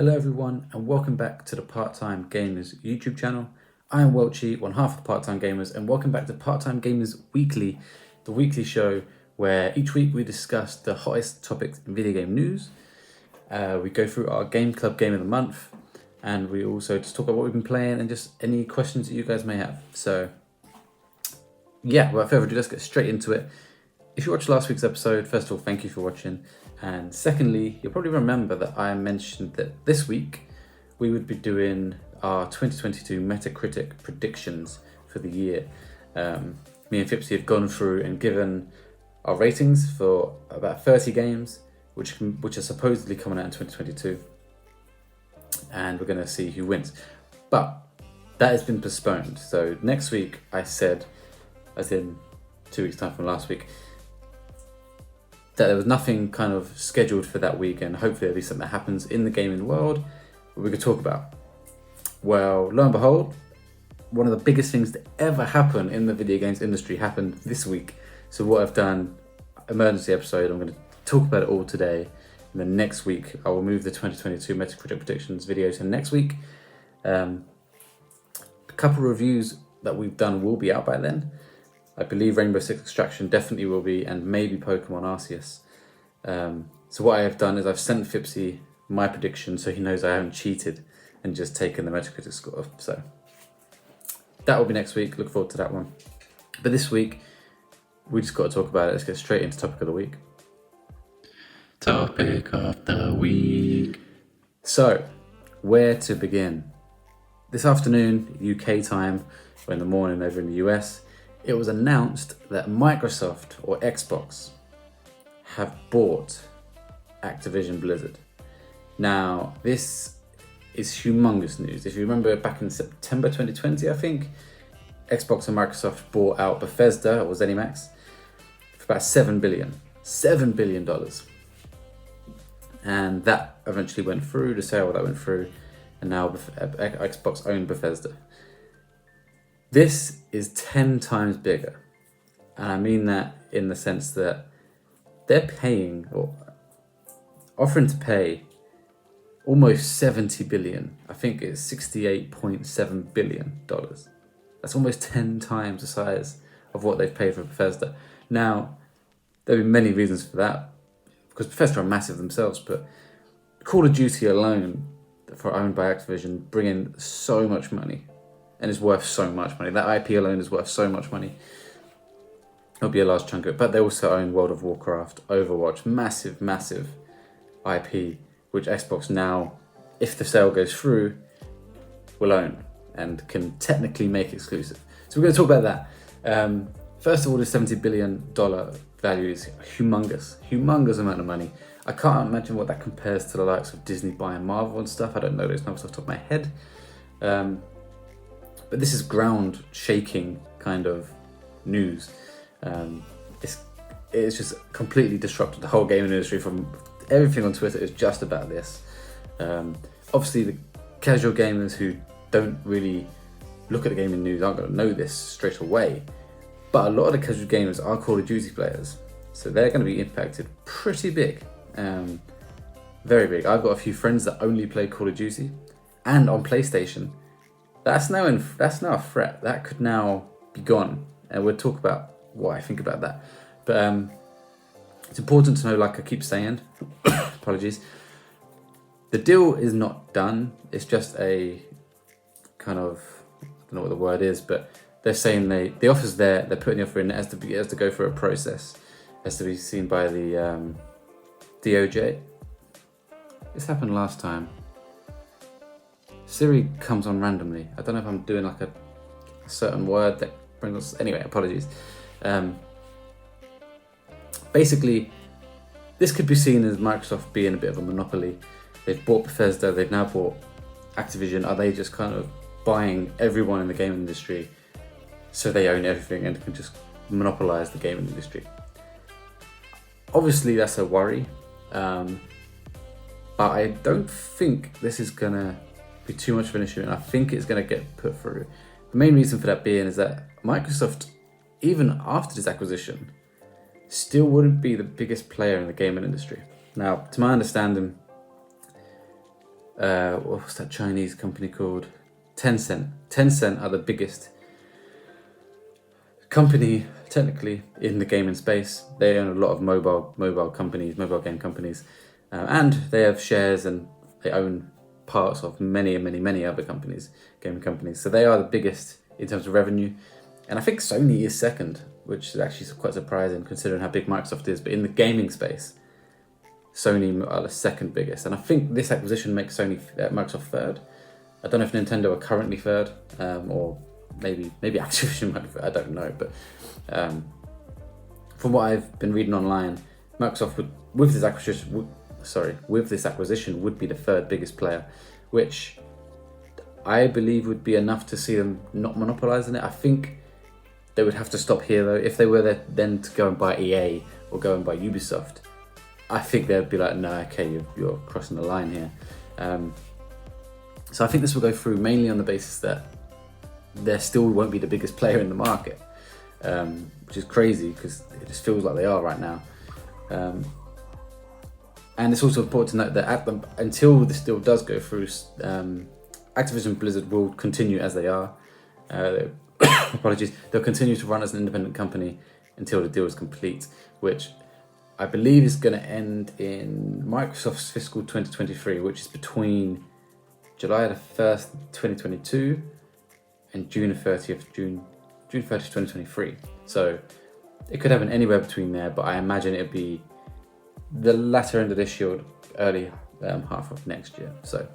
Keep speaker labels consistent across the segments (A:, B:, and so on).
A: Hello everyone and welcome back to the Part-Time Gamers YouTube channel. I am Welchie, one half of the Part-Time Gamers, and welcome back to Part-Time Gamers Weekly, the weekly show where each week we discuss the hottest topics in video game news. We go through our Game Club Game of the Month, and we also just talk about what we've been playing and just any questions that you guys may have. So yeah, without further ado, let's get straight into it. If you watched last week's episode, first of all, thank you for watching. And secondly, you'll probably remember that I mentioned that this week we would be doing our 2022 Metacritic predictions for the year. Me and Fipsy have gone through and given our ratings for about 30 games, which are supposedly coming out in 2022. And we're going to see who wins. But that has been postponed. So next week, I said, as in 2 weeks' time from last week, that there was nothing kind of scheduled for that week, and hopefully there'll be something that happens in the gaming world that we could talk about. Well, lo and behold, one of the biggest things to ever happen in the video games industry happened this week. So what I've done, emergency episode, I'm going to talk about it all today. And then next week, I will move the 2022 Metacritic predictions video to next week. A couple of reviews that we've done will be out by then. I believe Rainbow Six Extraction definitely will be, and maybe Pokemon Arceus. So what I have done is I've sent Fipsy my prediction so he knows I haven't cheated and just taken the Metacritic score. So that will be next week. Look forward to that one. But this week, we just got to talk about it. Let's get straight into topic of the week.
B: Topic of the week.
A: So, where to begin? This afternoon, UK time, or in the morning over in the US, it was announced that Microsoft or Xbox have bought Activision Blizzard. Now, this is humongous news. If you remember back in September 2020, I think, Xbox and Microsoft bought out Bethesda, or ZeniMax, for about $7 billion. $7 billion. And that eventually went through, the sale that went through, and now Xbox owned Bethesda. This is 10 times bigger. And I mean that in the sense that they're paying, or offering to pay, almost 70 billion. I think it's $68.7 billion. That's almost 10 times the size of what they've paid for Bethesda. Now, there'll be many reasons for that, because Bethesda are massive themselves, but Call of Duty alone, for owned by Activision, bring in so much money. And it's worth so much money. That IP alone is worth so much money. It'll be a large chunk of it. But they also own World of Warcraft, Overwatch, massive, massive IP, which Xbox now, if the sale goes through, will own and can technically make exclusive. So we're going to talk about that. First of all, the $70 billion value is humongous amount of money. I can't imagine what that compares to the likes of Disney buying Marvel and stuff. I don't know those numbers off the top of my head. But this is ground-shaking kind of news. It's just completely disrupted the whole gaming industry. From everything on Twitter is just about this. Obviously, the casual gamers who don't really look at the gaming news aren't going to know this straight away. But a lot of the casual gamers are Call of Duty players, so they're going to be impacted pretty big, very big. I've got a few friends that only play Call of Duty, and on PlayStation. That's now a threat. That could now be gone, and we'll talk about what I think about that. But it's important to know, like I keep saying, apologies, the deal is not done. It's just a kind of, I don't know what the word is, but they're saying the offer's there. They're putting the offer in. It has to go through a process. It has to be seen by the DOJ. This happened last time. Siri comes on randomly. I don't know if I'm doing like a certain word that brings us... Anyway, apologies. Basically, this could be seen as Microsoft being a bit of a monopoly. They've bought Bethesda, they've now bought Activision. Are they just kind of buying everyone in the gaming industry so they own everything and can just monopolize the gaming industry? Obviously, that's a worry. But I don't think this is going to be too much of an issue, and I think it's going to get put through. The main reason for that being is that Microsoft, even after this acquisition, still wouldn't be the biggest player in the gaming industry. Now, to my understanding, what's that Chinese company called? Tencent. Tencent are the biggest company technically in the gaming space. They own a lot of mobile game companies, and they have shares and they own parts of many other gaming companies. So they are the biggest in terms of revenue, and I think Sony is second, which is actually quite surprising considering how big Microsoft is. But in the gaming space, Sony are the second biggest, and I think this acquisition makes Microsoft third. I don't know if Nintendo are currently third, or maybe Activision might be third, I don't know. But from what I've been reading online, Microsoft with this acquisition would be the third biggest player, which I believe would be enough to see them not monopolising it. I think they would have to stop here though. If they were then to go and buy EA or go and buy Ubisoft, I think they'd be like, no, okay, you're crossing the line here. So I think this will go through mainly on the basis that there still won't be the biggest player in the market, which is crazy because it just feels like they are right now. And it's also important to note that until this deal does go through, Activision Blizzard will continue as they are. Apologies. They'll continue to run as an independent company until the deal is complete, which I believe is going to end in Microsoft's fiscal 2023, which is between July the 1st, 2022 and June 30th, 2023. So it could happen anywhere between there, but I imagine it'd be the latter end of this year, early half of next year. So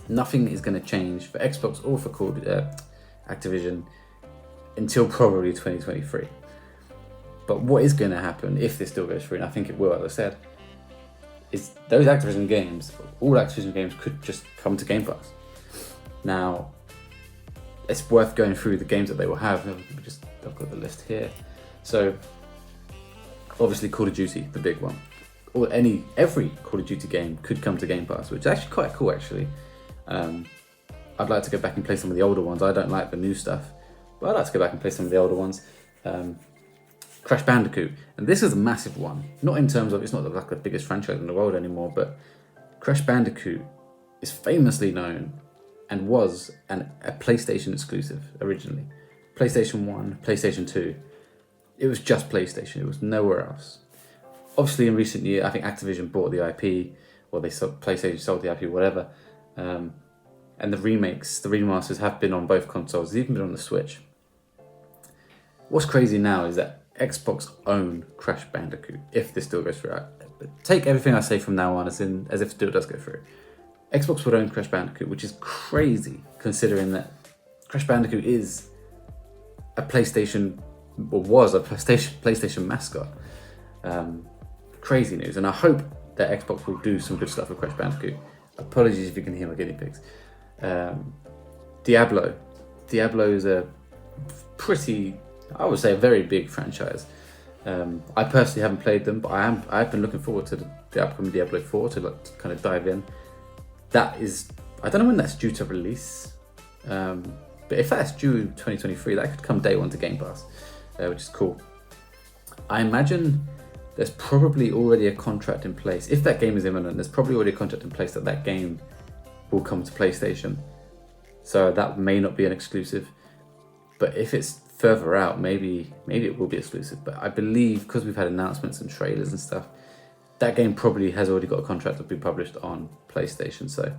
A: nothing is going to change for Xbox or for Activision until probably 2023. But what is going to happen if this deal goes through, and I think it will, as I said, is those Activision games, all Activision games could just come to Game Pass. Now, it's worth going through the games that they will have. I've got the list here. So, obviously Call of Duty, the big one. Or every Call of Duty game could come to Game Pass, which is actually quite cool, actually. I'd like to go back and play some of the older ones. I don't like the new stuff, but I'd like to go back and play some of the older ones. Crash Bandicoot, and this is a massive one. Not in terms of, it's not like the biggest franchise in the world anymore, but Crash Bandicoot is famously known and was a PlayStation exclusive originally. PlayStation 1, PlayStation 2. It was just PlayStation, it was nowhere else. Obviously in recent years, I think Activision bought the IP, or PlayStation sold the IP, whatever. And the remasters have been on both consoles, they've even been on the Switch. What's crazy now is that Xbox own Crash Bandicoot, if this deal goes through. Take everything I say from now on as if the deal does go through. Xbox would own Crash Bandicoot, which is crazy considering that Crash Bandicoot is a PlayStation, or was a PlayStation mascot. Crazy news, and I hope that Xbox will do some good stuff with Crash Bandicoot. Apologies if you can hear my guinea pigs. Diablo is a pretty, I would say, a very big franchise. I personally haven't played them, but I've been looking forward to the upcoming Diablo 4 to kind of dive in. That is, I don't know when that's due to release, but if that's due 2023, that could come day one to Game Pass, which is cool. I imagine there's probably already a contract in place. If that game is imminent, there's probably already a contract in place that game will come to PlayStation. So that may not be an exclusive, but if it's further out, maybe it will be exclusive. But I believe, because we've had announcements and trailers and stuff, that game probably has already got a contract to be published on PlayStation. So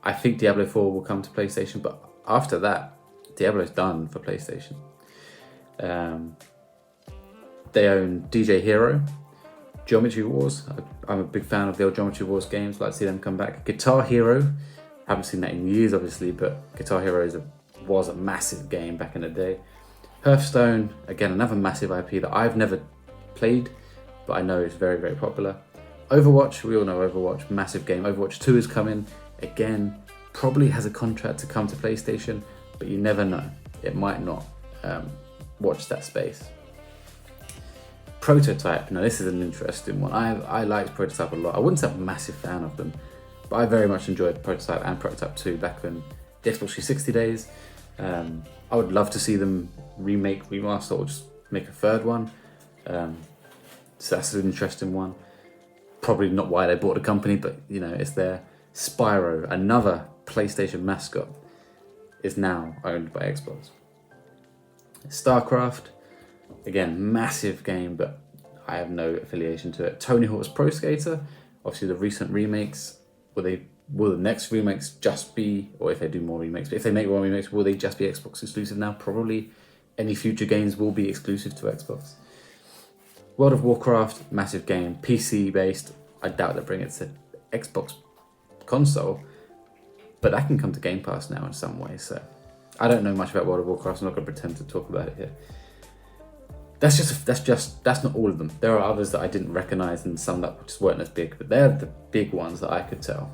A: I think Diablo 4 will come to PlayStation, but after that, Diablo's done for PlayStation. They own DJ Hero, Geometry Wars. I'm a big fan of the old Geometry Wars games, like to see them come back. Guitar Hero, haven't seen that in years obviously, but Guitar Hero was a massive game back in the day. Hearthstone, again, another massive IP that I've never played, but I know is very, very popular. Overwatch, we all know Overwatch, massive game. Overwatch 2 is coming, again, probably has a contract to come to PlayStation, but you never know. It might not. Watch that space. Prototype, now this is an interesting one. I liked Prototype a lot. I wouldn't say I'm a massive fan of them, but I very much enjoyed Prototype and Prototype 2 back in the Xbox 360 days. I would love to see them remake, remaster, or just make a third one. So that's an interesting one. Probably not why they bought the company, but it's there. Spyro, another PlayStation mascot, is now owned by Xbox. StarCraft, again, massive game, but I have no affiliation to it. Tony Hawk's Pro Skater, obviously the recent remakes, will the next remakes just be, or if they do more remakes, but if they make more remakes, will they just be Xbox exclusive now? Probably. Any future games will be exclusive to Xbox. World of Warcraft, massive game, PC based. I doubt they'll bring it to Xbox console, but that can come to Game Pass now in some way. So I don't know much about World of Warcraft. I'm not going to pretend to talk about it here. That's not all of them. There are others that I didn't recognize and some that just weren't as big, but they're the big ones that I could tell.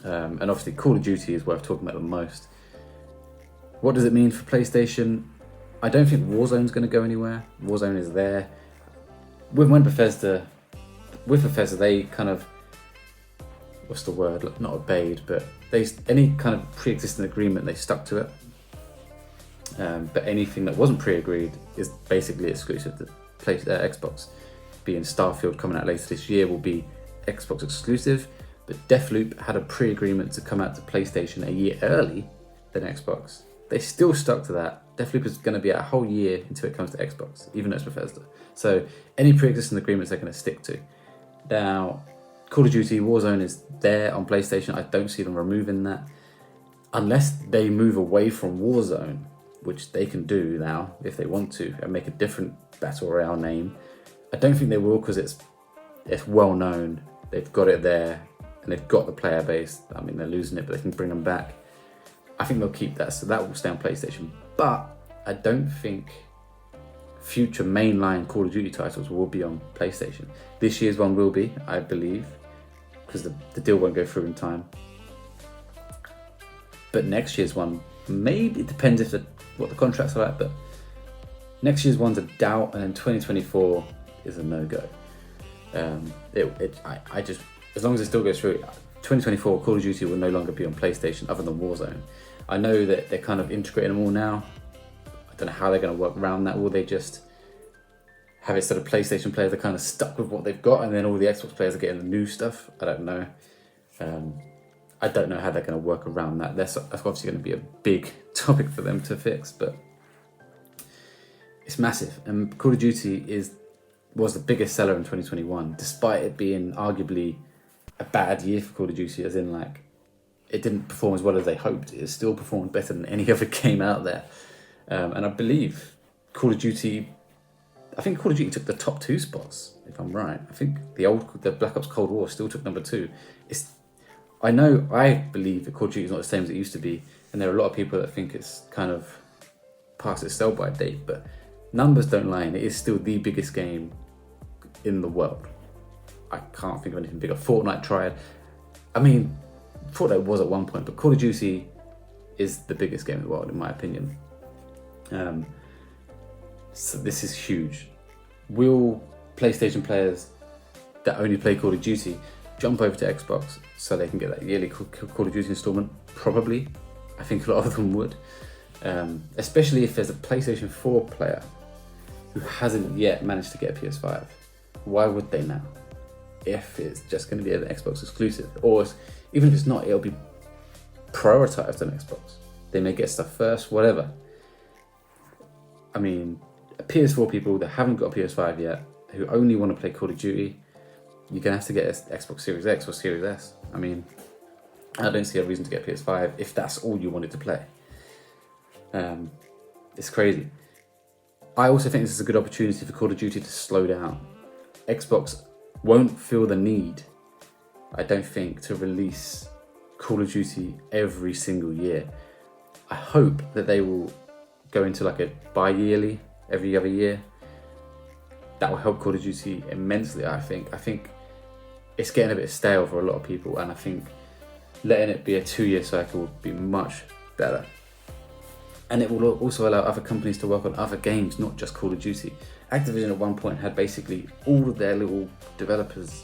A: And obviously Call of Duty is worth talking about the most. What does it mean for PlayStation? I don't think Warzone's going to go anywhere. Warzone is there. With Bethesda, they kind of, what's the word? Not obeyed, but any kind of pre-existing agreement, they stuck to it. But anything that wasn't pre-agreed is basically exclusive to Xbox. Being Starfield coming out later this year will be Xbox exclusive, but Deathloop had a pre-agreement to come out to PlayStation a year early than Xbox. They still stuck to that. Deathloop is going to be out a whole year until it comes to Xbox, even though it's Bethesda. So any pre-existing agreements they're going to stick to. Now, Call of Duty Warzone is there on PlayStation. I don't see them removing that. Unless they move away from Warzone, which they can do now if they want to, and make a different Battle Royale name. I don't think they will because it's well known. They've got it there and they've got the player base. I mean, they're losing it, but they can bring them back. I think they'll keep that, so that will stay on PlayStation. But I don't think future mainline Call of Duty titles will be on PlayStation. This year's one will be, I believe, because the deal won't go through in time. But next year's one, maybe, it depends what the contracts are like, but next year's one's a doubt, and then 2024 is a no-go. I just, as long as it still goes through, 2024 Call of Duty will no longer be on PlayStation other than Warzone. I know that they're kind of integrating them all now. I don't know how they're going to work around that. Will they just have it sort of PlayStation players are kind of stuck with what they've got, and then all the Xbox players are getting the new stuff? I don't know. I don't know how they're going to work around that. That's obviously going to be a big topic for them to fix, but it's massive. And Call of Duty was the biggest seller in 2021, despite it being arguably a bad year for Call of Duty, as in like it didn't perform as well as they hoped. It still performed better than any other game out there. And I believe Call of Duty took the top 2 spots, if I'm right. I think the Black Ops Cold War still took number 2. I believe that Call of Duty is not the same as it used to be, and there are a lot of people that think it's kind of past its sell-by date, but numbers don't lie, and it is still the biggest game in the world. I can't think of anything bigger. Fortnite tried. I mean, Fortnite was at one point, but Call of Duty is the biggest game in the world, in my opinion. So this is huge. Will PlayStation players that only play Call of Duty jump over to Xbox so they can get that yearly Call of Duty installment? Probably. I think a lot of them would. Especially if there's a PlayStation 4 player who hasn't yet managed to get a PS5. Why would they now? If it's just going to be an Xbox exclusive, or even if it's not, it'll be prioritized on Xbox. They may get stuff first, whatever. I mean, PS4 people that haven't got a PS5 yet, who only want to play Call of Duty, you're going to have to get an Xbox Series X or Series S. I mean, I don't see a reason to get a PS5 if that's all you wanted to play. It's crazy. I also think this is a good opportunity for Call of Duty to slow down. Xbox won't feel the need, I don't think, to release Call of Duty every single year. I hope that they will go into like a bi-yearly, every other year. That will help Call of Duty immensely, I think. I think it's getting a bit stale for a lot of people, and I think letting it be a 2-year cycle would be much better. And it will also allow other companies to work on other games, not just Call of Duty. Activision at one point had basically all of their little developers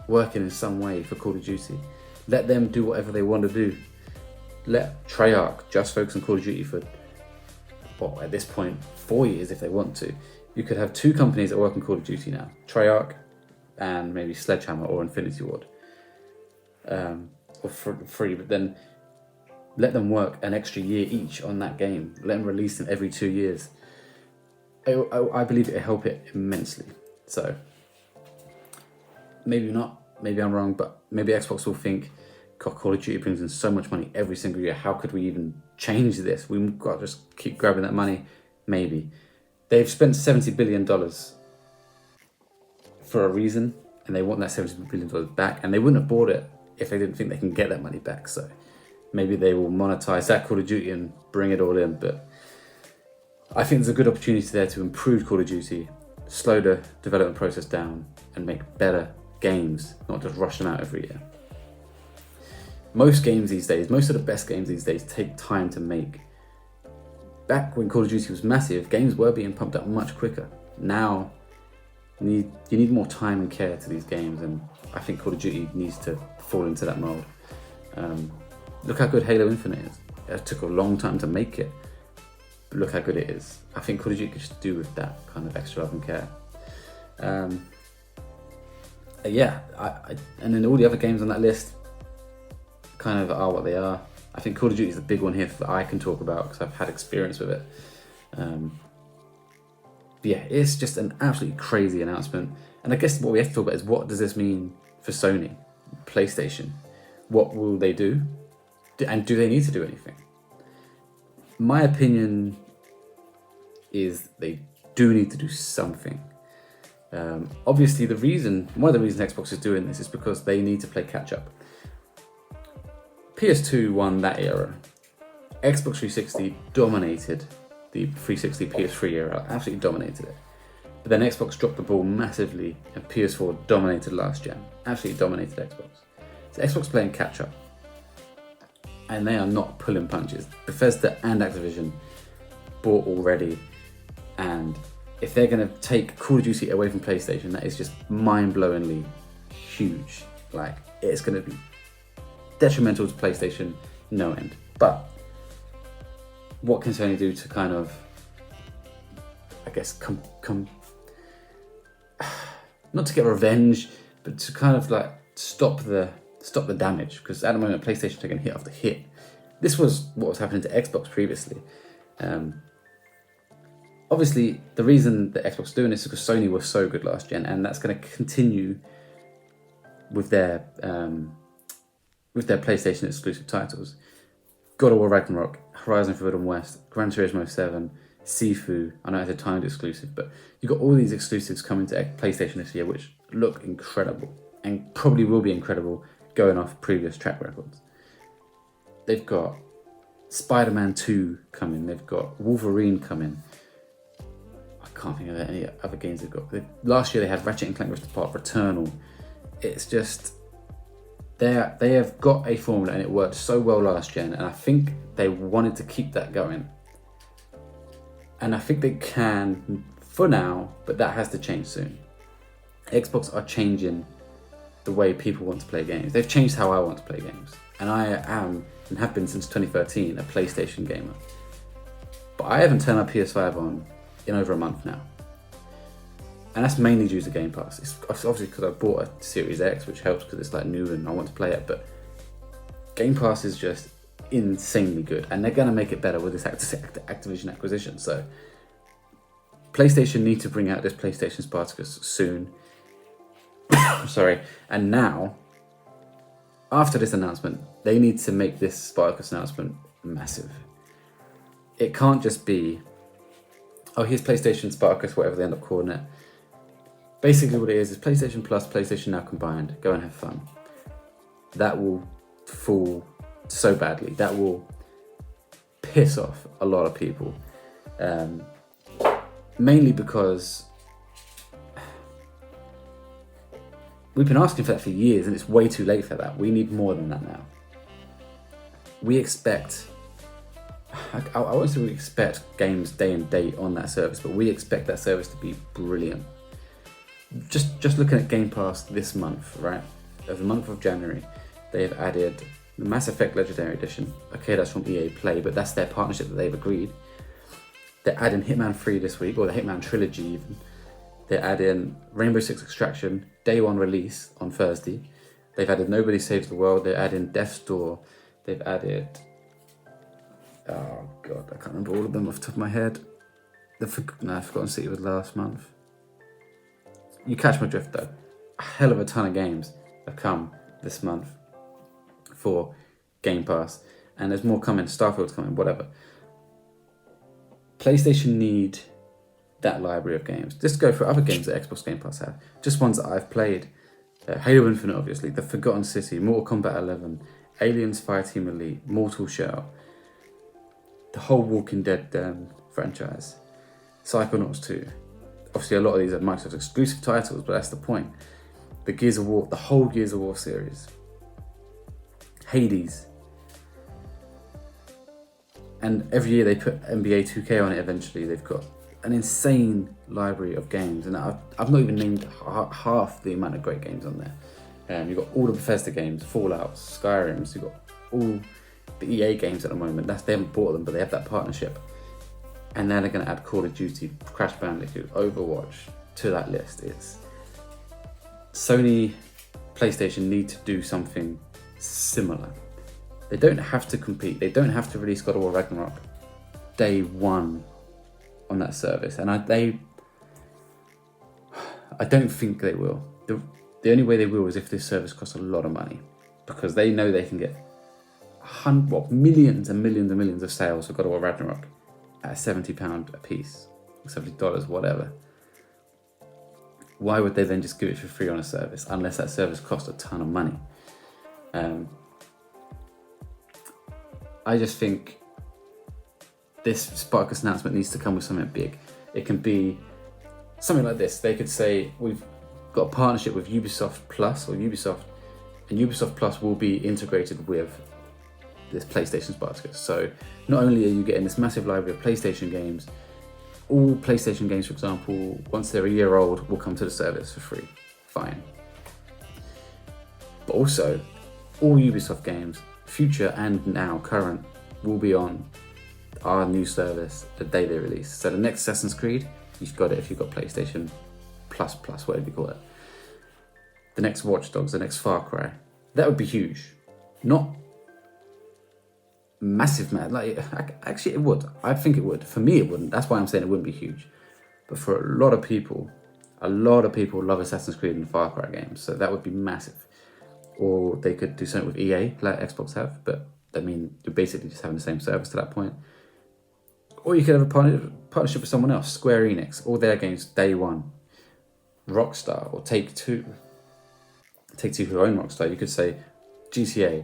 A: working in some way for Call of Duty. Let them do whatever they want to do. Let Treyarch just focus on Call of Duty for, well, at this point, 4 years if they want to. You could have 2 companies that work on Call of Duty now. Treyarch and maybe Sledgehammer or Infinity Ward. or for free, but then let them work an extra year each on that game. Let them release them every 2 years. I believe it'll help it immensely. So maybe not, maybe I'm wrong, but maybe Xbox will think, God, Call of Duty brings in so much money every single year. How could we even change this? We've got to just keep grabbing that money. Maybe. They've spent $70 billion for a reason, and they want that $70 billion back, and they wouldn't have bought it if they didn't think they can get that money back. So maybe they will monetize that Call of Duty and bring it all in. But I think there's a good opportunity there to improve Call of Duty, slow the development process down, and make better games, not just rush them out every year. Most games these days, most of the best games these days take time to make. Back when Call of Duty was massive, games were being pumped up much quicker. Now, you need more time and care to these games, and I think Call of Duty needs to fall into that mold. Look how good Halo Infinite is. It took a long time to make it, but look how good it is. I think Call of Duty could just do with that kind of extra love and care. And then all the other games on that list kind of are what they are. I think Call of Duty is the big one here that I can talk about because I've had experience with it. It's just an absolutely crazy announcement. And I guess what we have to talk about is, what does this mean for Sony, PlayStation? What will they do? And do they need to do anything? My opinion is they do need to do something. Obviously, one of the reasons Xbox is doing this is because they need to play catch up. PS2 won that era. Xbox 360 dominated the 360 PS3 era, absolutely dominated it. But then Xbox dropped the ball massively, and PS4 dominated last gen, absolutely dominated Xbox. So Xbox playing catch up, and they are not pulling punches. Bethesda and Activision bought already, and if they're going to take Call of Duty away from PlayStation, that is just mind-blowingly huge. Like, it's going to be detrimental to PlayStation, no end. But what can Sony do to kind of, I guess, not to get revenge, but to kind of like stop the damage? Because at the moment, PlayStation taking hit after hit. This was what was happening to Xbox previously. Obviously, the reason that Xbox is doing this is because Sony was so good last gen, and that's going to continue with their PlayStation exclusive titles. God of War Ragnarok, Horizon Forbidden West, Gran Turismo 7, Sifu. I know it's a timed exclusive, but you've got all these exclusives coming to PlayStation this year, which look incredible and probably will be incredible going off previous track records. They've got Spider-Man 2 coming. They've got Wolverine coming. I can't think of any other games they've got. Last year they had Ratchet & Clank Rift Apart, Returnal. It's just, they have got a formula, and it worked so well last gen, and I think they wanted to keep that going. And I think they can for now, but that has to change soon. Xbox are changing the way people want to play games. They've changed how I want to play games. And I am, and have been since 2013, a PlayStation gamer. But I haven't turned my PS5 on in over a month now. And that's mainly due to Game Pass. It's obviously because I bought a Series X, which helps because it's like new and I want to play it. But Game Pass is just insanely good, and they're going to make it better with this Activision acquisition. So PlayStation need to bring out this PlayStation Spartacus soon. Sorry. And now, after this announcement, they need to make this Spartacus announcement massive. It can't just be, oh, here's PlayStation Spartacus, whatever they end up calling it. Basically what it is PlayStation Plus, PlayStation Now combined. Go and have fun. That will fall so badly. That will piss off a lot of people. Mainly because we've been asking for that for years, and it's way too late for that. We need more than that now. We expect, I won't say we expect games day and date on that service, but we expect that service to be brilliant. Just looking at Game Pass this month, right? Of the month of January, they have added the Mass Effect Legendary Edition. Okay, that's from EA Play, but that's their partnership that they've agreed. They're adding Hitman 3 this week, or the Hitman Trilogy even. They're adding Rainbow Six Extraction, day one release on Thursday. They've added Nobody Saves the World. They're adding Death's Door. They've added... Oh, God, I can't remember all of them off the top of my head. Forgotten City was last month. You catch my drift, though. A hell of a ton of games have come this month for Game Pass. And there's more coming. Starfield's coming, whatever. PlayStation need that library of games. Just go for other games that Xbox Game Pass have. Just ones that I've played. Halo Infinite, obviously. The Forgotten City. Mortal Kombat 11. Aliens Fireteam Elite. Mortal Shell. The whole Walking Dead franchise. Psychonauts 2. Obviously, a lot of these are Microsoft exclusive titles, but that's the point. The Gears of War, the whole Gears of War series. Hades. And every year they put NBA 2K on it eventually. They've got an insane library of games. And I've not even named half the amount of great games on there. You've got all the Bethesda games, Fallout, Skyrims. You've got all the EA games at the moment. They haven't bought them, but they have that partnership. And then they're going to add Call of Duty, Crash Bandicoot, Overwatch to that list. It's Sony, PlayStation need to do something similar. They don't have to compete. They don't have to release God of War Ragnarok day one on that service. And I don't think they will. The only way they will is if this service costs a lot of money, because they know they can get millions and millions and millions of sales for God of War Ragnarok at £70 a piece, $70, whatever. Why would they then just give it for free on a service, unless that service costs a ton of money? I just think this Spartacus announcement needs to come with something big. It can be something like this. They could say, we've got a partnership with Ubisoft Plus or Ubisoft, and Ubisoft Plus will be integrated with this PlayStation Spartacus. So not only are you getting this massive library of PlayStation games, all PlayStation games, for example, once they're a year old, will come to the service for free. Fine. But also, all Ubisoft games, future and now current, will be on our new service the day they release. So the next Assassin's Creed, you've got it if you've got PlayStation Plus, whatever you call it. The next Watch Dogs, the next Far Cry. That would be huge. Not massive, man. Like, actually, it would. I think it would. For me, it wouldn't. That's why I'm saying it wouldn't be huge. But for a lot of people love Assassin's Creed and Far Cry games. So that would be massive. Or they could do something with EA, like Xbox have. But, I mean, you're basically just having the same service to that point. Or you could have a partnership with someone else. Square Enix. All their games, day one. Rockstar or Take-Two. Take-Two who own Rockstar. You could say GTA,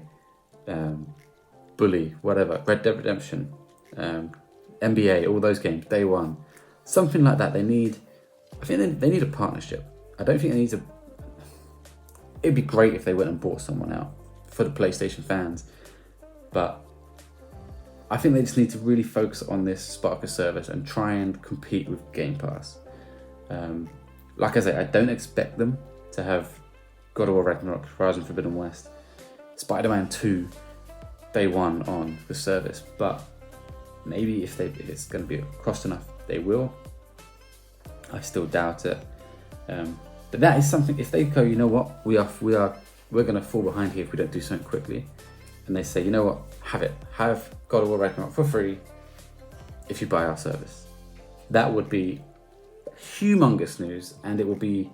A: Bully, whatever, Red Dead Redemption, NBA, all those games, day one. Something like that. I think they need a partnership. I don't think they need to... It'd be great if they went and bought someone out for the PlayStation fans. But I think they just need to really focus on this Spartacus service and try and compete with Game Pass. Like I say, I don't expect them to have God of War Ragnarok, Horizon Forbidden West, Spider-Man 2, day one on the service. But maybe if it's going to be cost enough, they will. I still doubt it. But that is something, if they go, you know what, we're going to fall behind here if we don't do something quickly. And they say, you know what, have God of War Ragnarok for free if you buy our service. That would be humongous news, and it will be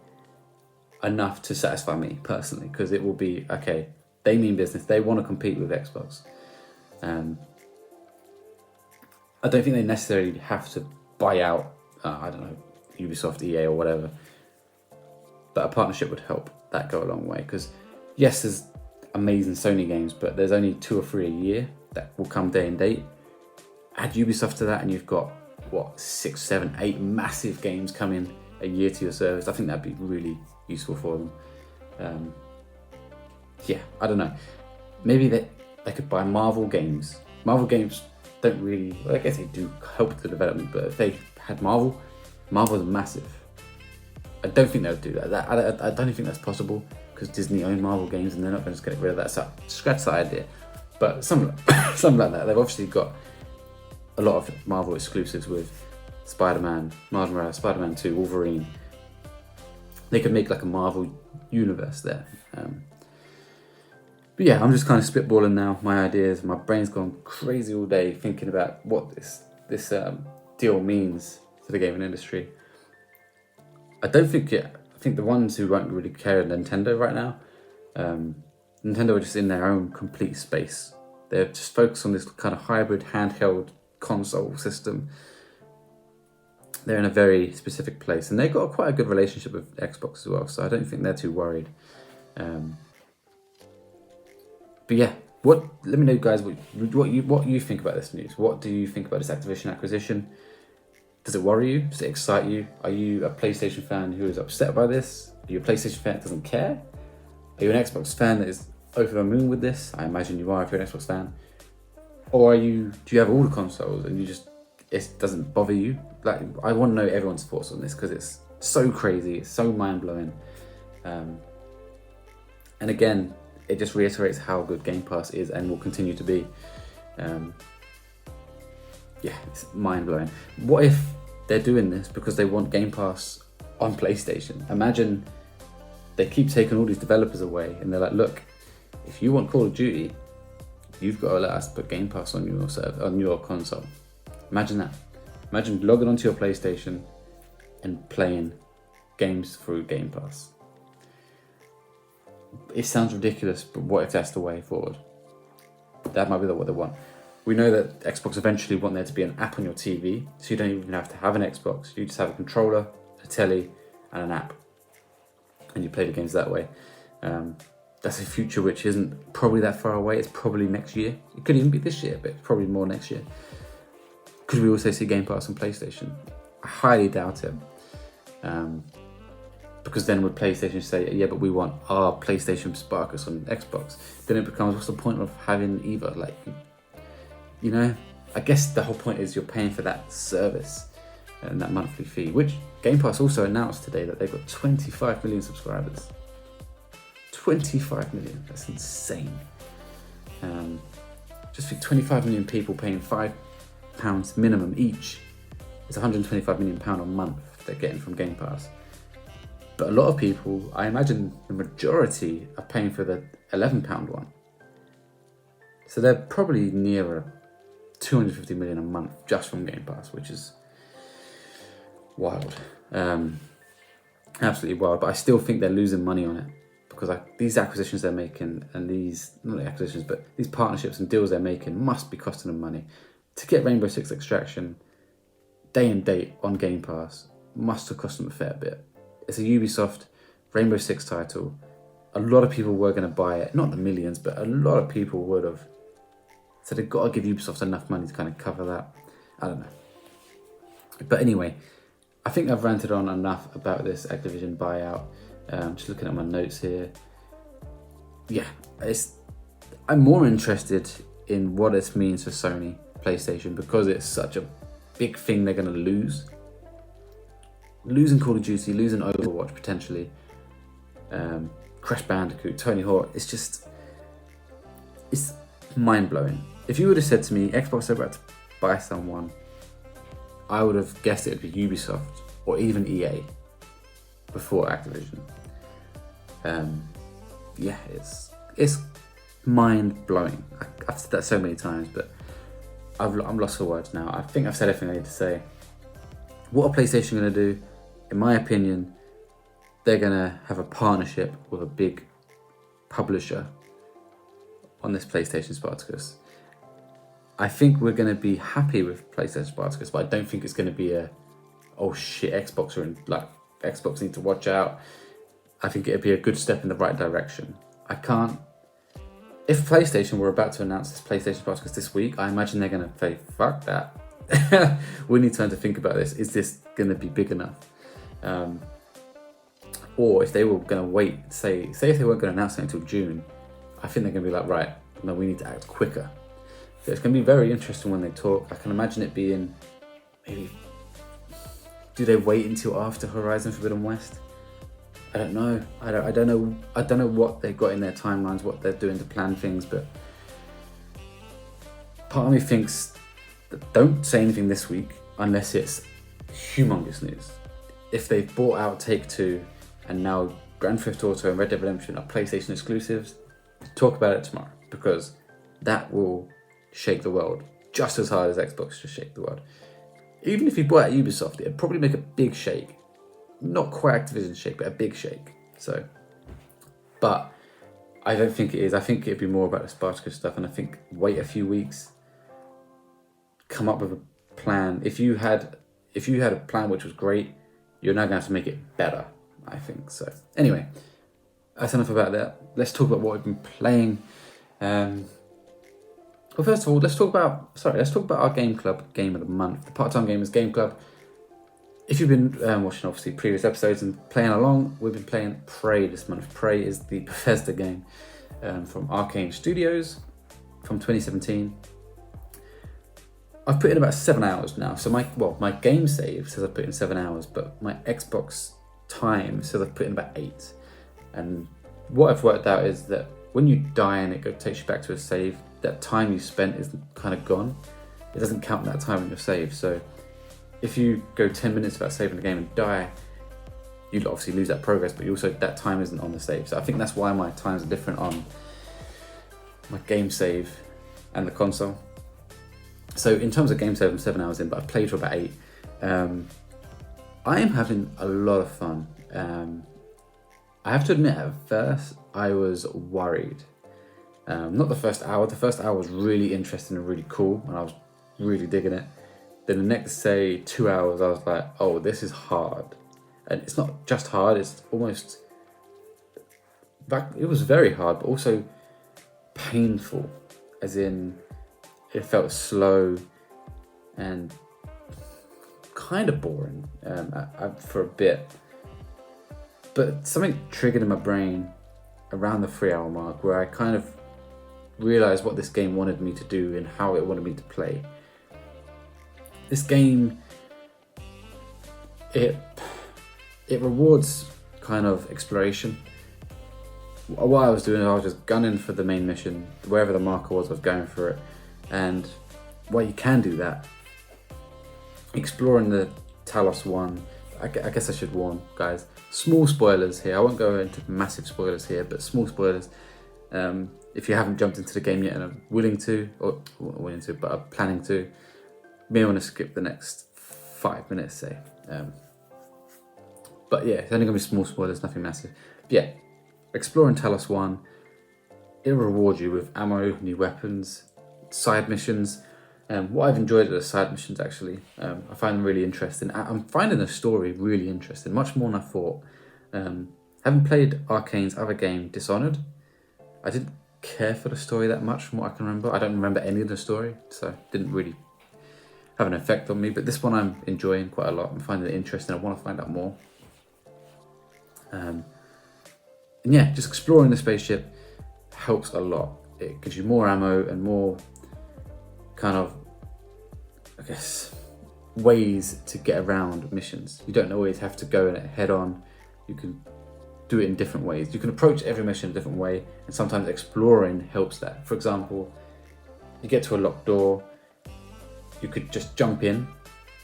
A: enough to satisfy me personally, because it will be, okay, they mean business, they want to compete with Xbox. I don't think they necessarily have to buy out, I don't know, Ubisoft, EA or whatever, but a partnership would help that go a long way, because yes, there's amazing Sony games, but there's only 2 or 3 a year that will come day and date. Add Ubisoft to that and you've got 6, 7, 8 massive games coming a year to your service. I think that'd be really useful for them. I don't know. Maybe they could buy Marvel games. Marvel games don't really, well, I guess they do help the development, but if they had Marvel's massive. I don't think they would do that. I don't think that's possible, because Disney own Marvel games and they're not going to just get rid of that. So scratch that idea. But something like that. They've obviously got a lot of Marvel exclusives with Spider-Man, Miles Morales, Spider-Man 2, Wolverine. They could make like a Marvel universe there. But yeah, I'm just kind of spitballing now my ideas. My brain's gone crazy all day thinking about what this deal means to the gaming industry. I think the ones who won't really care are Nintendo right now. Nintendo are just in their own complete space. They're just focused on this kind of hybrid handheld console system. They're in a very specific place, and they've got quite a good relationship with Xbox as well, so I don't think they're too worried. But yeah, let me know, guys, what you think about this news. What do you think about this Activision acquisition? Does it worry you? Does it excite you? Are you a PlayStation fan who is upset by this? Are you a PlayStation fan that doesn't care? Are you an Xbox fan that is over the moon with this? I imagine you are if you're an Xbox fan. Or do you have all the consoles and it doesn't bother you? Like, I want to know everyone's thoughts on this because it's so crazy, it's so mind-blowing. And again, it just reiterates how good Game Pass is and will continue to be. It's mind-blowing. What if they're doing this because they want Game Pass on PlayStation? Imagine they keep taking all these developers away and they're like, look, if you want Call of Duty, you've got to let us put Game Pass on your console. Imagine that. Imagine logging onto your PlayStation and playing games through Game Pass. It sounds ridiculous, but what if that's the way forward? That might be what they want. We know that Xbox eventually want there to be an app on your TV, so you don't even have to have an Xbox. You just have a controller, a telly, and an app, and you play the games that way. That's a future which isn't probably that far away. It's probably next year. It could even be this year, but it's probably more next year. Could we also see Game Pass on PlayStation? I highly doubt it. Because then would PlayStation say, yeah, but we want our PlayStation Sparkus on Xbox? Then it becomes, what's the point of having either? Like, you know, I guess the whole point is you're paying for that service and that monthly fee, which Game Pass also announced today that they've got 25 million subscribers. 25 million, that's insane. Just think 25 million people paying £5 minimum each. It's £125 million a month they're getting from Game Pass. But a lot of people, I imagine the majority, are paying for the £11 one. So they're probably nearer 250 million a month just from Game Pass, which is wild. Absolutely wild. But I still think they're losing money on it because these acquisitions they're making and not the acquisitions, but these partnerships and deals they're making must be costing them money. To get Rainbow Six Extraction day and date on Game Pass must have cost them a fair bit. It's a Ubisoft Rainbow Six title. A lot of people were going to buy it. Not the millions, but a lot of people would have. So they've got to give Ubisoft enough money to kind of cover that. I don't know. But anyway, I think I've ranted on enough about this Activision buyout. Just looking at my notes here. Yeah, I'm more interested in what this means for Sony PlayStation because it's such a big thing they're going to lose. Losing Call of Duty, losing Overwatch potentially, Crash Bandicoot, Tony Hawk, it's mind-blowing. If you would have said to me, Xbox are about to buy someone, I would have guessed it would be Ubisoft or even EA before Activision. It's mind-blowing. I've said that so many times, but I'm lost for words now. I think I've said everything I need to say. What are PlayStation going to do? In my opinion, they're going to have a partnership with a big publisher on this PlayStation Spartacus. I think we're going to be happy with PlayStation Spartacus, but I don't think it's going to be Xbox need to watch out. I think it'd be a good step in the right direction. If PlayStation were about to announce this PlayStation Spartacus this week, I imagine they're going to say, fuck that. We need time to think about this. Is this going to be big enough? Or if they were going to wait, say if they weren't going to announce it until June, I think they're going to be like, right, no, we need to act quicker. So it's going to be very interesting when they talk. I can imagine it being maybe, do they wait until after Horizon Forbidden West? I don't know. I don't know what they've got in their timelines, what they're doing to plan things, but part of me thinks that don't say anything this week unless it's humongous news. If they've bought out Take-Two and now Grand Theft Auto and Red Dead Redemption are PlayStation exclusives, talk about it tomorrow, because that will shake the world just as hard as Xbox just shake the world. Even if you bought at Ubisoft, it'd probably make a big shake. Not quite Activision shake, but a big shake. So, but I don't think it is. I think it'd be more about the Spartacus stuff, and I think wait a few weeks, come up with a plan. If you had a plan which was great, you're now gonna have to make it better, I think. So anyway, that's enough about that. Let's talk about what we've been playing. Well, first of all, let's talk about our game club game of the month, the Part-Time Gamers Game Club. If you've been watching obviously previous episodes and playing along, we've been playing Prey this month. Prey is the Bethesda game from Arcane Studios from 2017. I've put in about 7 hours now. So my game save says I've put in 7 hours, but my Xbox time says I've put in about 8. And what I've worked out is that when you die and it takes you back to a save, that time you spent is kind of gone. It doesn't count that time in your save. So if you go 10 minutes without saving the game and die, you'd obviously lose that progress, but you also, that time isn't on the save. So I think that's why my times are different on my game save and the console. So in terms of game save, I'm 7 hours in, but I've played for about 8. I am having a lot of fun. I have to admit, at first, I was worried. Not the first hour. The first hour was really interesting and really cool, and I was really digging it. Then the next, say, 2 hours, I was like, oh, this is hard. And it's not just hard, it's almost... It was very hard, but also painful. As in, it felt slow and kind of boring for a bit. But something triggered in my brain around the 3 hour mark where I kind of realised what this game wanted me to do and how it wanted me to play. This game, it rewards kind of exploration. What I was doing, I was just gunning for the main mission. Wherever the marker was, I was going for it. And while you can do that, exploring the Talos one, I guess I should warn, guys, small spoilers here. I won't go into massive spoilers here, but small spoilers. If you haven't jumped into the game yet and are willing to, or not willing to, but are planning to, you may want to skip the next 5 minutes, say. But yeah, it's only going to be small spoilers, nothing massive. But yeah, exploring Talos 1, it'll reward you with ammo, new weapons, side missions. What I've enjoyed at the side missions, actually, I find them really interesting. I'm finding the story really interesting, much more than I thought. Having played Arcane's other game, Dishonored, I didn't care for the story that much from what I can remember. I don't remember any of the story, so it didn't really have an effect on me. But this one I'm enjoying quite a lot. I'm finding it interesting. I want to find out more. And yeah, just exploring the spaceship helps a lot. It gives you more ammo and more kind of, I guess, ways to get around missions. You don't always have to go in it head on. You can do it in different ways. You can approach every mission a different way, and sometimes exploring helps that. For example, you get to a locked door, you could just jump in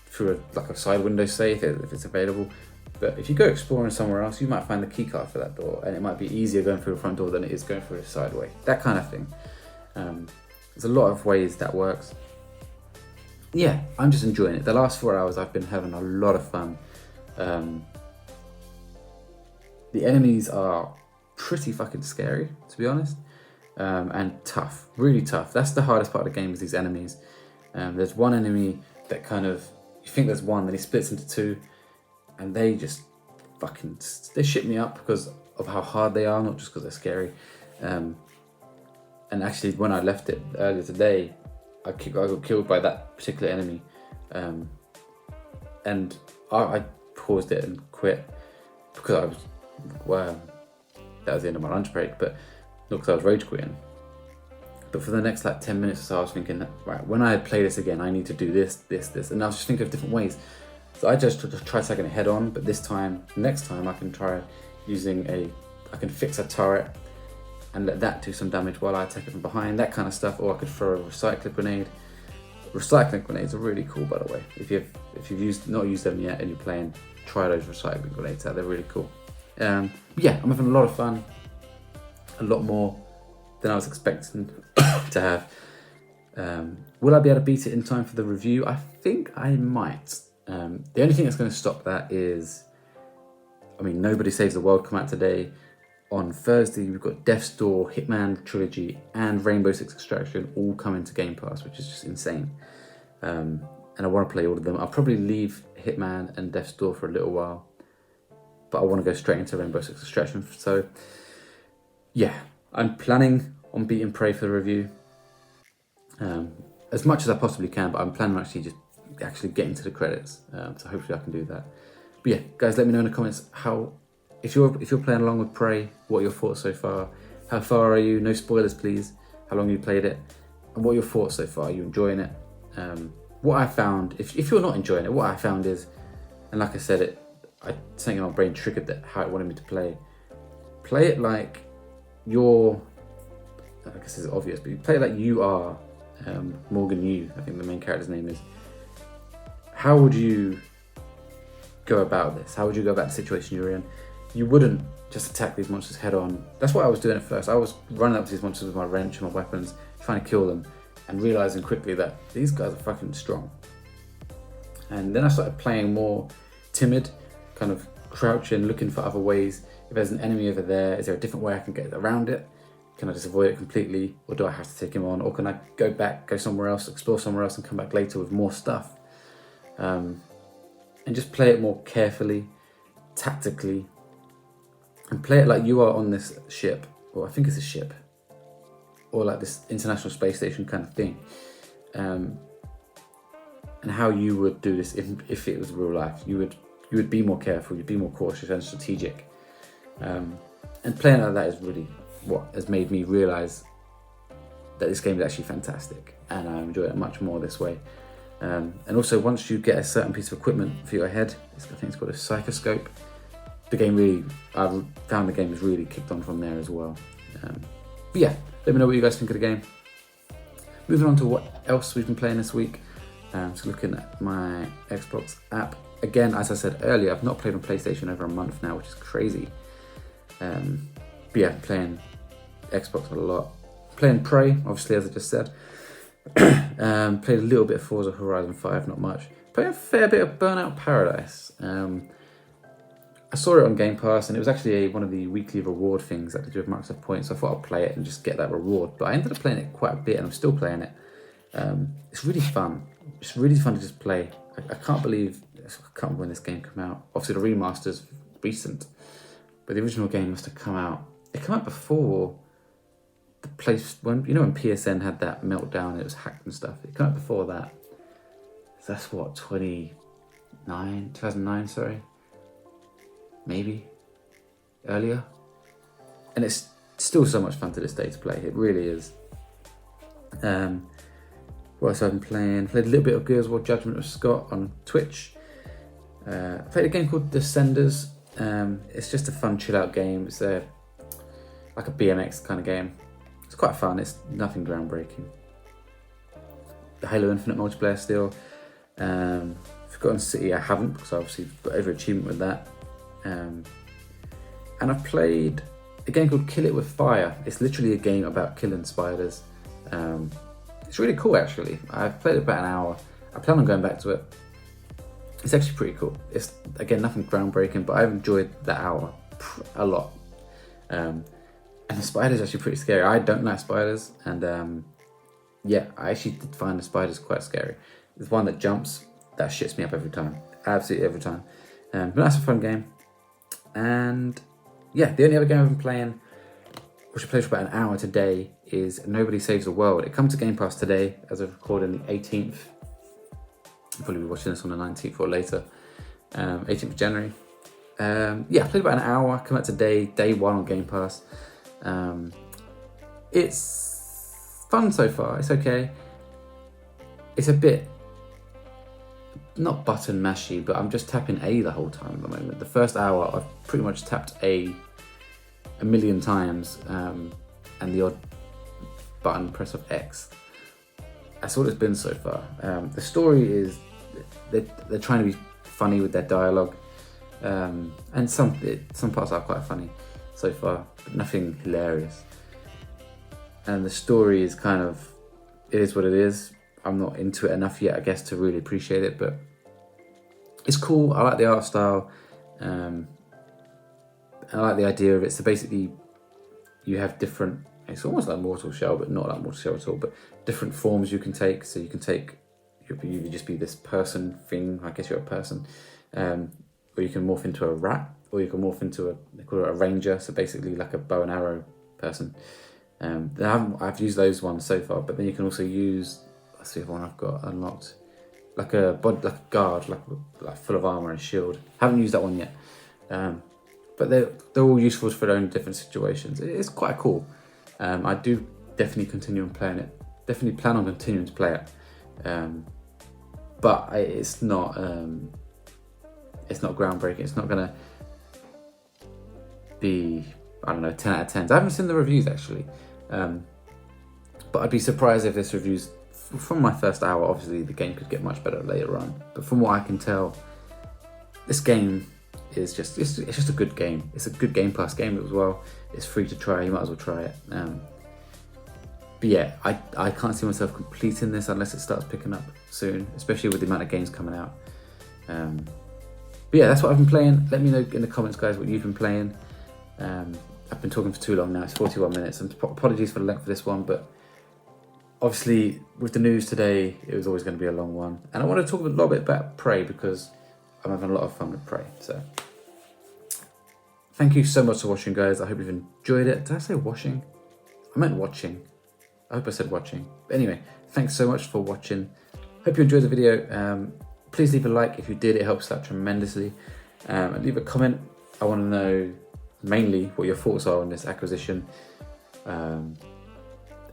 A: through a side window, say, if it's available. But if you go exploring somewhere else, you might find the key card for that door, and it might be easier going through the front door than it is going through the side way. That kind of thing. There's a lot of ways that works. Yeah, I'm just enjoying it. The last 4 hours I've been having a lot of fun. The enemies are pretty fucking scary, to be honest, and tough, really tough. That's the hardest part of the game, is these enemies. There's one enemy that kind of, you think there's one, then he splits into two, and they just they shit me up because of how hard they are, not just because they're scary. And actually, when I left it earlier today, I got killed by that particular enemy, and I paused it and quit because I was, that was the end of my lunch break, but not because I was rage quitting. But for the next 10 minutes or so, I was thinking, right, when I play this again, I need to do this, and I was just thinking of different ways. So I just tried taking it head on, but next time I can try using I can fix a turret and let that do some damage while I attack it from behind, that kind of stuff. Or I could throw a recycling grenade. Recycling grenades are really cool, by the way. If you've not used them yet and you're playing, try those recycling grenades out. They're really cool. Yeah, I'm having a lot of fun. A lot more than I was expecting to have. Will I be able to beat it in time for the review? I think I might. The only thing that's going to stop that is, Nobody Saves the World come out today. On Thursday, we've got Death's Door, Hitman Trilogy, and Rainbow Six Extraction all coming to Game Pass, which is just insane. And I want to play all of them. I'll probably leave Hitman and Death's Door for a little while, but I want to go straight into Rainbow Six Extraction. So, yeah, I'm planning on beating Prey for the review as much as I possibly can, but I'm planning on actually getting to the credits. So hopefully I can do that. But yeah, guys, let me know in the comments if you're playing along with Prey, what are your thoughts so far? How far are you? No spoilers, please. How long you played it? And what are your thoughts so far? Are you enjoying it? What I found, if you're not enjoying it, what I found is, and like I said, something in my brain triggered that how it wanted me to play. Play it like you're, I guess it's obvious, but you play it like you are Morgan Yu, I think the main character's name is. How would you go about this? How would you go about the situation you're in? You wouldn't just attack these monsters head on. That's what I was doing at first. I was running up to these monsters with my wrench and my weapons, trying to kill them, and realizing quickly that these guys are fucking strong. And then I started playing more timid, kind of crouching, looking for other ways. If there's an enemy over there, is there a different way I can get around it? Can I just avoid it completely, or do I have to take him on? Or can I go somewhere else, explore somewhere else, and come back later with more stuff? And just play it more carefully, tactically, and play it like you are on this ship, or I think it's a ship, or like this International Space Station kind of thing. And how you would do this if it was real life. You would be more careful, you'd be more cautious and strategic. And playing like that is really what has made me realise that this game is actually fantastic, and I enjoy it much more this way. And also, once you get a certain piece of equipment for your head, I think it's called a psychoscope, I've found the game has really kicked on from there as well. But yeah, let me know what you guys think of the game. Moving on to what else we've been playing this week. So looking at my Xbox app. Again, as I said earlier, I've not played on PlayStation over a month now, which is crazy. But yeah, playing Xbox a lot. Playing Prey, obviously, as I just said. Played a little bit of Forza Horizon 5, not much. Played a fair bit of Burnout Paradise. I saw it on Game Pass, and it was actually one of the weekly reward things that they do with Microsoft Points, so I thought I'd play it and just get that reward. But I ended up playing it quite a bit, and I'm still playing it. It's really fun. It's really fun to just play. I can't remember when this game came out. Obviously, the remaster's recent, but the original game must have come out. It came out before the place when PSN had that meltdown. It was hacked and stuff. It came out before that. So that's what 2009. Sorry, maybe earlier. And it's still so much fun to this day to play. It really is. What else I've been playing? Played a little bit of Gears of War Judgment of Scott on Twitch. Played a game called Descenders. It's just a fun chill out game. It's like a BMX kind of game. It's quite fun. It's nothing groundbreaking. The Halo Infinite multiplayer still. Forgotten City I haven't, because I obviously got over achievement with that. And I've played a game called Kill It With Fire. It's literally a game about killing spiders. It's really cool actually. I've played it about an hour. I plan on going back to it. It's actually pretty cool. It's, again, nothing groundbreaking, but I've enjoyed that hour a lot. And the spider's actually pretty scary. I don't like spiders, and yeah, I actually did find the spiders quite scary. There's one that jumps, that shits me up every time. Absolutely every time. But that's a fun game. And yeah, the only other game I've been playing, which I played for about an hour today, is Nobody Saves the World. It comes to Game Pass today, as of recording the 18th. You'll probably be watching this on the 19th or later. 18th of January. Yeah, I played about an hour, come out today, day one on Game Pass. It's fun so far, it's okay. It's a bit, not button mashy, but I'm just tapping A the whole time at the moment. The first hour, I've pretty much tapped A million times, and the odd button press of X. That's all it's been so far. The story is, they're trying to be funny with their dialogue, and some parts are quite funny so far, but nothing hilarious. and the story is kind of, it is what it is. I'm not into it enough yet, I guess, to really appreciate it, but it's cool. I like the art style. I like the idea of it. So basically, you have different, it's almost like Mortal Shell, but not like Mortal Shell at all, but different forms you can take. So you can take, you just be this person thing, I guess you're a person, or you can morph into a rat, or you can morph into they call it a ranger, so basically like a bow and arrow person. I've used those ones so far, but then you can also use, let's see if one I've got unlocked, like a guard, like full of armor and shield. Haven't used that one yet, but they're all useful for their own different situations. It's quite cool. I do definitely continue on playing it. Definitely plan on continuing to play it, but it's not groundbreaking. It's not gonna be, I don't know, 10 out of 10. I haven't seen the reviews actually, but I'd be surprised if this review's from my first hour. Obviously the game could get much better later on, but from what I can tell, this game is just, it's just a good game. It's a good Game Pass game as well. It's free to try, you might as well try it. But yeah, I can't see myself completing this unless it starts picking up soon, especially with the amount of games coming out. But yeah, that's what I've been playing. Let me know in the comments, guys, what you've been playing. I've been talking for too long now. It's 41 minutes. And apologies for the length of this one, but obviously with the news today, it was always going to be a long one. And I want to talk a little bit about Prey because I'm having a lot of fun with Prey. So thank you so much for watching, guys. I hope you've enjoyed it. Did I say washing? I meant watching. I hope I said watching. But anyway, thanks so much for watching. Hope you enjoyed the video. Please leave a like if you did. It helps out tremendously. And leave a comment. I want to know mainly what your thoughts are on this acquisition, and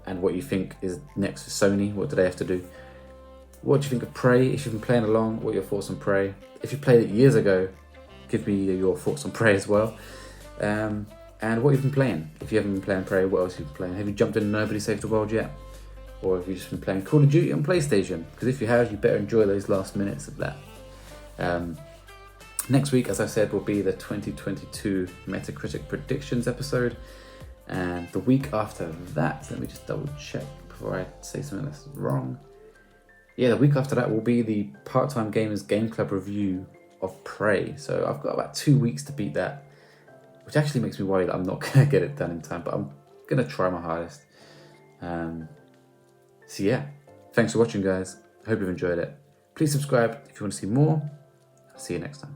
A: what you think is next for Sony. What do they have to do? What do you think of Prey? If you've been playing along, what are your thoughts on Prey? If you played it years ago, give me your thoughts on Prey as well. And what you've been playing. If you haven't been playing Prey, what else have you been playing? Have you jumped in Nobody Saved the World yet? Or have you just been playing Call of Duty on PlayStation? Because if you have, you better enjoy those last minutes of that. Next week, as I said, will be the 2022 Metacritic predictions episode. And the week after that, let me just double check before I say something that's wrong. Yeah, the week after that will be the Part-Time Gamers Game Club review of Prey. So I've got about 2 weeks to beat that, which actually makes me worry that I'm not going to get it done in time, but I'm going to try my hardest. So yeah, thanks for watching, guys. I hope you've enjoyed it. Please subscribe if you want to see more. I'll see you next time.